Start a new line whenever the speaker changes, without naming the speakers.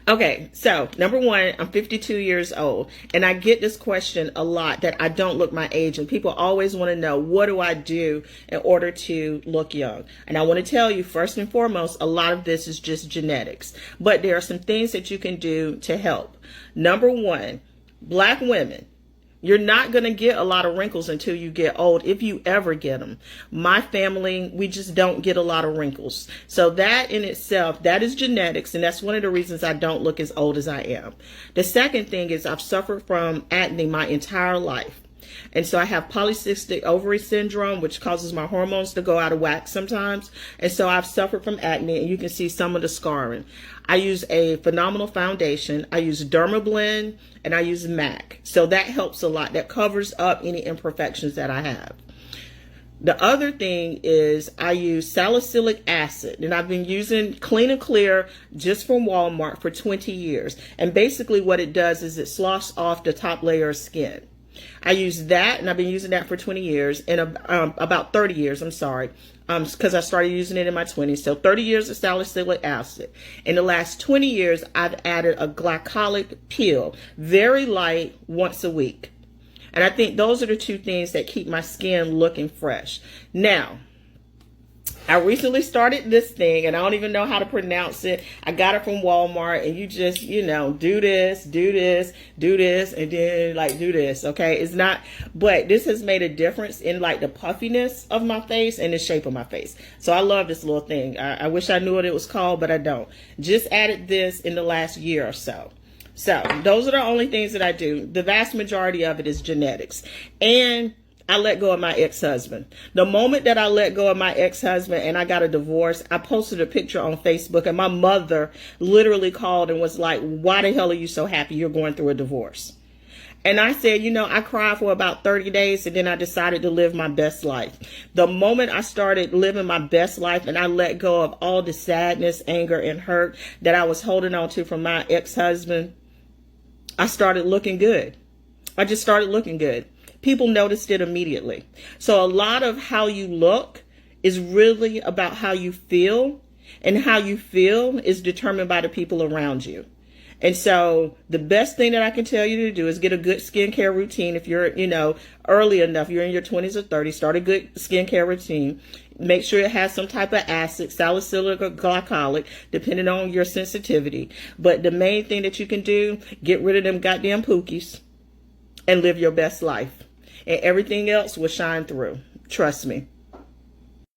Okay, so number one, I'm 52 years old, and I get this question a lot that I don't look my age, and people always want to know, what do I do in order to look young? And I want to tell you, first and foremost, a lot of this is just genetics, but there are some things that you can do to help. Number one, black women. You're not going to get a lot of wrinkles until you get old, if you ever get them. My family, we just don't get a lot of wrinkles. So that in itself, that is genetics, and that's one of the reasons I don't look as old as I am. The second thing is I've suffered from acne my entire life. And so I have polycystic ovary syndrome, which causes my hormones to go out of whack sometimes. And so I've suffered from acne, and you can see some of the scarring. I use a phenomenal foundation. I use Dermablend, and I use MAC. So that helps a lot. That covers up any imperfections that I have. The other thing is I use salicylic acid, and I've been using Clean and Clear just from Walmart for 20 years. And basically what it does is it sloughs off the top layer of skin. I use that, and I've been using that for 20 years, and about 30 years, I'm sorry, because I started using it in my 20s. So 30 years of salicylic acid. In the last 20 years, I've added a glycolic peel, very light, once a week. And I think those are the two things that keep my skin looking fresh. Now, I recently started this thing, and I don't even know how to pronounce it. I got it from Walmart, and you just, do this, and then do this, okay? It's not, but this has made a difference in the puffiness of my face and the shape of my face. So I love this little thing. I wish I knew what it was called, but I don't. Just added this in the last year or so. So those are the only things that I do. The vast majority of it is genetics. And I let go of my ex-husband. The moment that I let go of my ex-husband and I got a divorce, I posted a picture on Facebook, and my mother literally called and was like, why the hell are you so happy you're going through a divorce? And I said, I cried for about 30 days, and then I decided to live my best life. The moment I started living my best life and I let go of all the sadness, anger, and hurt that I was holding on to from my ex-husband, I started looking good. I just started looking good. People noticed it immediately. So a lot of how you look is really about how you feel, and how you feel is determined by the people around you. And so the best thing that I can tell you to do is get a good skincare routine. If you're, early enough, you're in your 20s or 30s, start a good skincare routine. Make sure it has some type of acid, salicylic or glycolic, depending on your sensitivity. But the main thing that you can do, get rid of them goddamn pookies and live your best life. And everything else will shine through. Trust me.